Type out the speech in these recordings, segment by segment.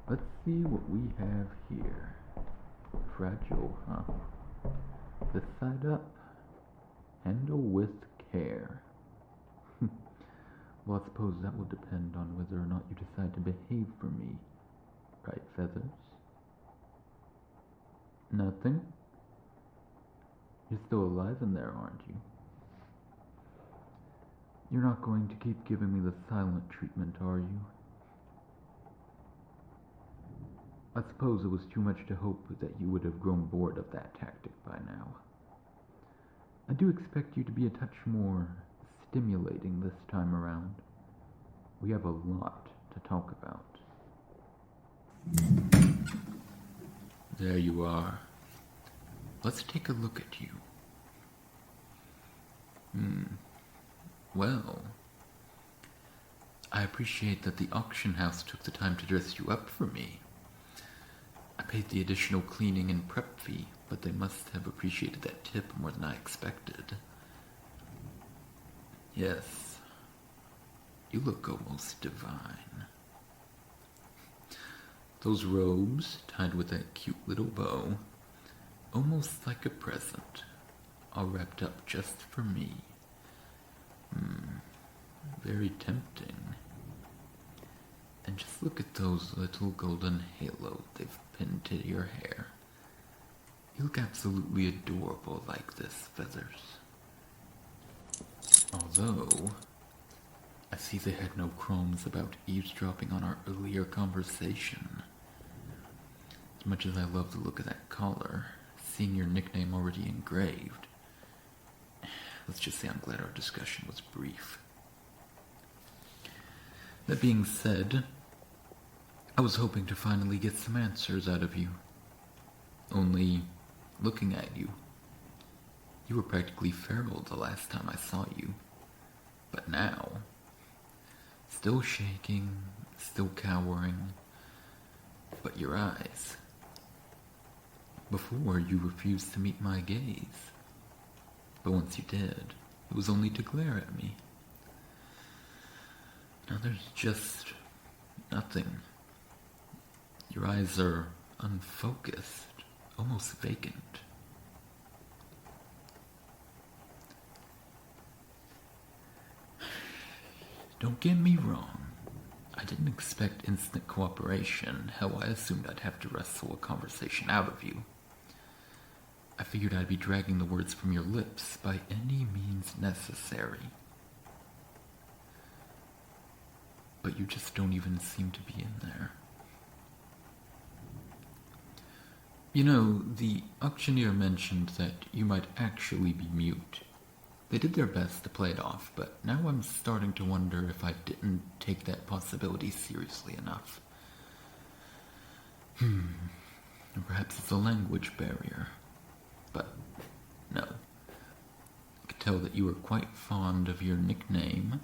Let's see what we have here. Fragile, huh? This side up. Handle with care. Well, I suppose that will depend on whether or not you decide to behave for me. Right, Feathers? Nothing? You're still alive in there, aren't you? You're not going to keep giving me the silent treatment, are you? I suppose it was too much to hope that you would have grown bored of that tactic by now. I do expect you to be a touch more stimulating this time around. We have a lot to talk about. There you are. Let's take a look at you. Well, I appreciate that the auction house took the time to dress you up for me. I paid the additional cleaning and prep fee, but they must have appreciated that tip more than I expected. Yes, you look almost divine. Those robes, tied with that cute little bow, almost like a present, all wrapped up just for me. Very tempting. And just look at those little golden halos they've pinned to your hair. You look absolutely adorable like this, Feathers. Although, I see they had no qualms about eavesdropping on our earlier conversation. As much as I love the look of that collar, seeing your nickname already engraved, let's just say I'm glad our discussion was brief. That being said, I was hoping to finally get some answers out of you. Only, looking at you, you were practically feral the last time I saw you. But now, still shaking, still cowering, but your eyes. Before, you refused to meet my gaze. But once you did, it was only to glare at me. Now there's just nothing. Your eyes are unfocused, almost vacant. Don't get me wrong. I didn't expect instant cooperation. Hell, I assumed I'd have to wrestle a conversation out of you. I figured I'd be dragging the words from your lips by any means necessary. But you just don't even seem to be in there. You know, the auctioneer mentioned that you might actually be mute. They did their best to play it off, but now I'm starting to wonder if I didn't take that possibility seriously enough. Perhaps it's a language barrier. But no. I could tell that you were quite fond of your nickname,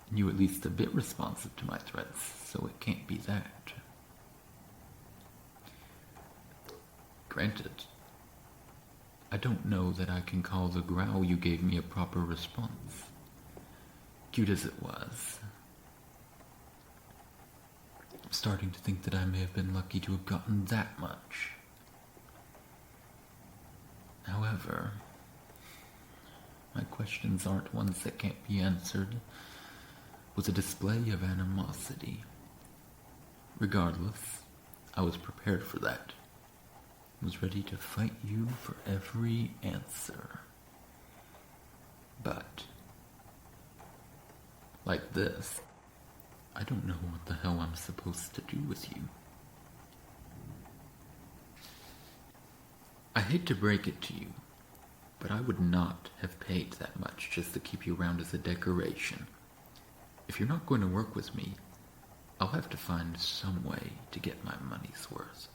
and you were at least a bit responsive to my threats, so it can't be that. Granted, I don't know that I can call the growl you gave me a proper response. Cute as it was. I'm starting to think that I may have been lucky to have gotten that much. However, my questions aren't ones that can't be answered with a display of animosity. Regardless, I was prepared for that. I was ready to fight you for every answer. But, like this, I don't know what the hell I'm supposed to do with you. I hate to break it to you, but I would not have paid that much just to keep you around as a decoration. If you're not going to work with me, I'll have to find some way to get my money's worth.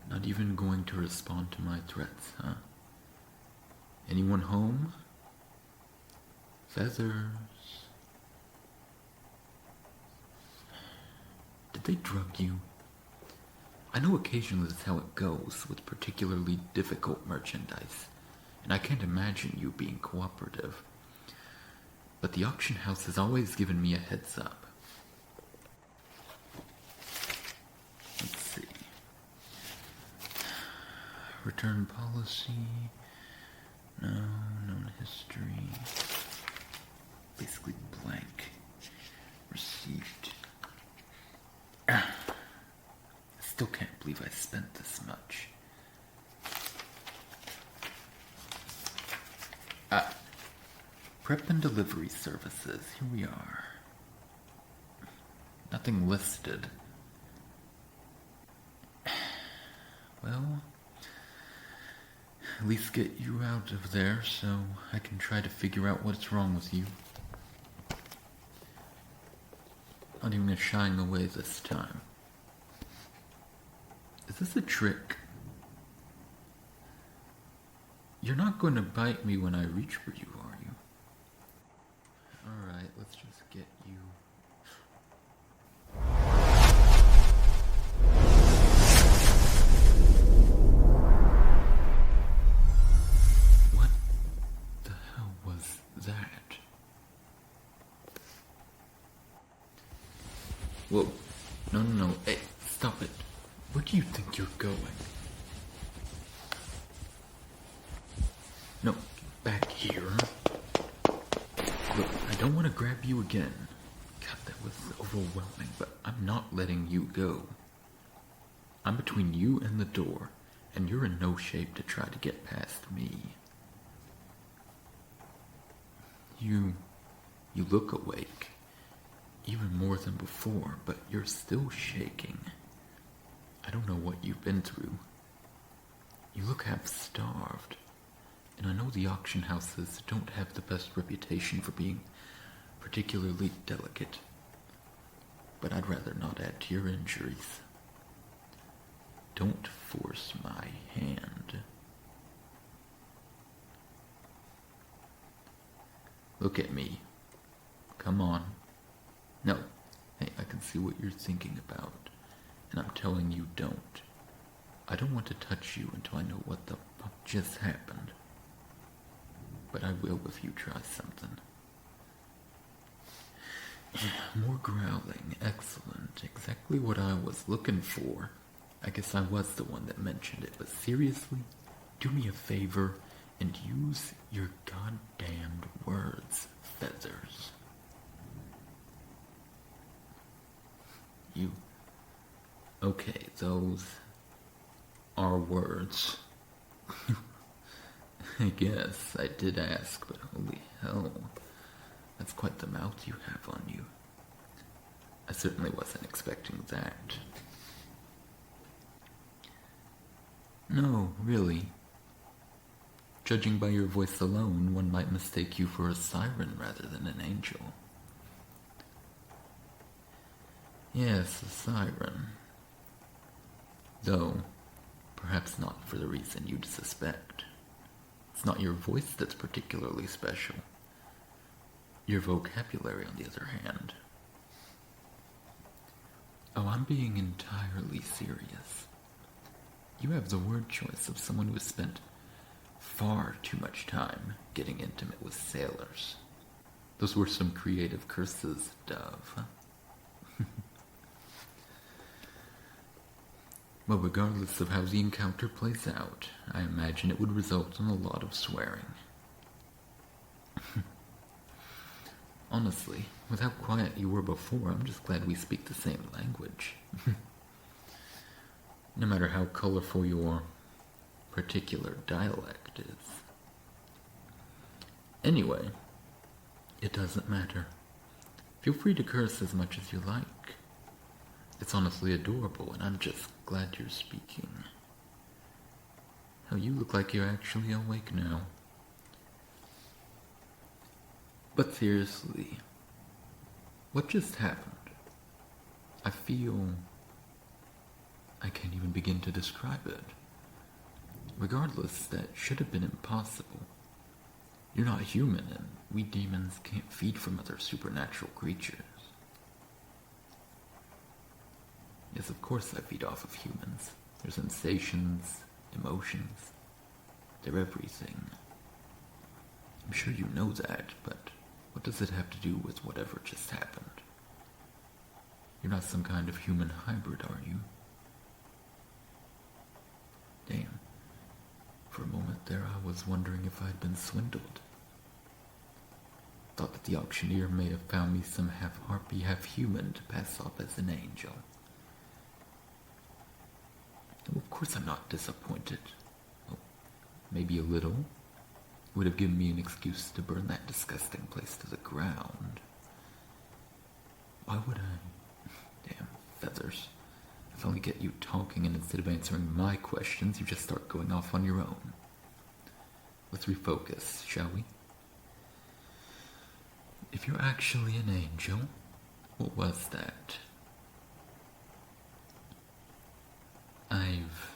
Not even going to respond to my threats, huh? Anyone home? Feathers? Did they drug you? I know occasionally that's how it goes with particularly difficult merchandise, and I can't imagine you being cooperative. but the auction house has always given me a heads up. Let's see. Return policy. No, known history. Basically blank. Receipt. I still can't believe I spent this much. Prep and delivery services. Here we are. Nothing listed. Well, at least get you out of there so I can try to figure out what's wrong with you. Not even shying away this time. Is this a trick? You're not going to bite me when I reach for you, are you? Alright, let's just get you... What the hell was that? Whoa. No. Hey, stop it. Where do you think you're going? No, back here. Look, I don't want to grab you again. God, that was overwhelming, but I'm not letting you go. I'm between you and the door, and you're in no shape to try to get past me. You look awake, even more than before, but you're still shaking. I don't know what you've been through. You look half-starved. And I know the auction houses don't have the best reputation for being particularly delicate. But I'd rather not add to your injuries. Don't force my hand. Look at me. Come on. No. Hey, I can see what you're thinking about. And I'm telling you don't. I don't want to touch you until I know what the fuck just happened. But I will if you try something. More growling. Excellent. Exactly what I was looking for. I guess I was the one that mentioned it, but seriously? Do me a favor and use your goddamned words, Feathers. You... Okay, those are words. I guess I did ask, but holy hell, that's quite the mouth you have on you. I certainly wasn't expecting that. No, really. Judging by your voice alone, one might mistake you for a siren rather than an angel. Yes, a siren. Though, perhaps not for the reason you'd suspect. It's not your voice that's particularly special. Your vocabulary, on the other hand. Oh, I'm being entirely serious. You have the word choice of someone who has spent far too much time getting intimate with sailors. Those were some creative curses, Dove. Well, regardless of how the encounter plays out, I imagine it would result in a lot of swearing. Honestly, with how quiet you were before, I'm just glad we speak the same language. No matter how colorful your particular dialect is. Anyway, it doesn't matter. Feel free to curse as much as you like. It's honestly adorable, and I'm just glad you're speaking. Hell, you look like you're actually awake now. But seriously, what just happened? I feel... I can't even begin to describe it. Regardless, that should have been impossible. You're not human, and we demons can't feed from other supernatural creatures. Yes, of course I feed off of humans. Their sensations, emotions, they're everything. I'm sure you know that, but What does it have to do with whatever just happened? You're not some kind of human hybrid, are you? Damn. For a moment there, I was wondering if I'd been swindled. Thought that the auctioneer may have found me some half-harpy, half-human to pass off as an angel. Well, of course I'm not disappointed. Well, maybe a little. It would have given me an excuse to burn that disgusting place to the ground. Why would I? Damn feathers. If I only get you talking, and instead of answering my questions, you just start going off on your own. Let's refocus, shall we? If you're actually an angel, what was that? I've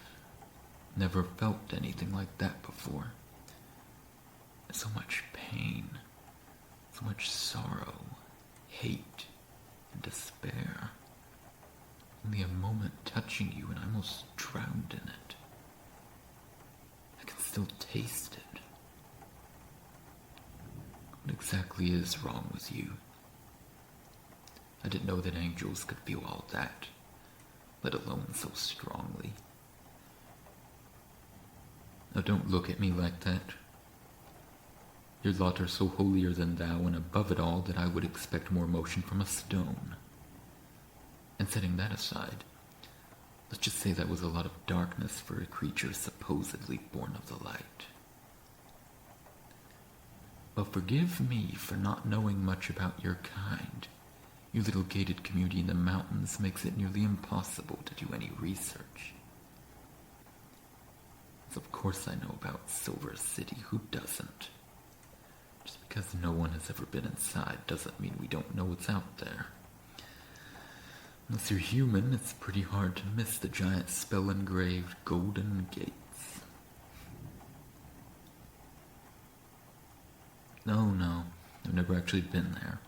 never felt anything like that before. So much pain, so much sorrow, hate, and despair. Only a moment touching you and I almost drowned in it. I can still taste it. What exactly is wrong with you? I didn't know that angels could feel all that, let alone so strongly. Now don't look at me like that. Your lot are so holier than thou and above it all that I would expect more emotion from a stone. And setting that aside, let's just say that was a lot of darkness for a creature supposedly born of the light. Well, forgive me for not knowing much about your kind. Your little gated community in the mountains makes it nearly impossible to do any research. So of course I know about Silver City, who doesn't? Just because no one has ever been inside doesn't mean we don't know what's out there. Unless you're human, it's pretty hard to miss the giant spell-engraved golden gates. No, I've never actually been there.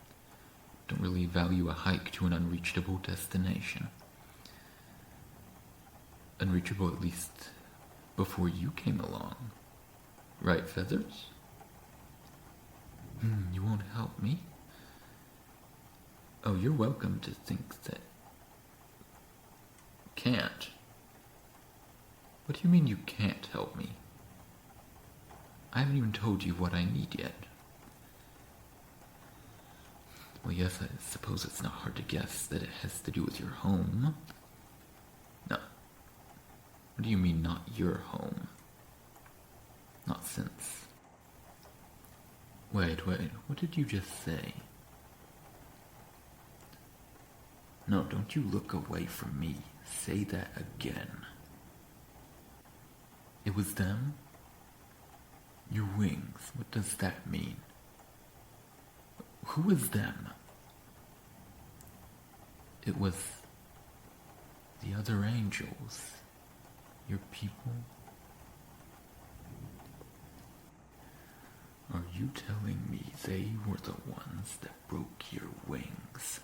Don't really value a hike to an unreachable destination. Unreachable at least before you came along. Right, Feathers? You won't help me? Oh, you're welcome to think that... Can't? What do you mean you can't help me? I haven't even told you what I need yet. Well, yes, I suppose it's not hard to guess that it has to do with your home. No. What do you mean, not your home? Not since. Wait, what did you just say? No, don't you look away from me. Say that again. It was them? Your wings, what does that mean? Who was them? It was the other angels. Your people. Are you telling me they were the ones that broke your wings?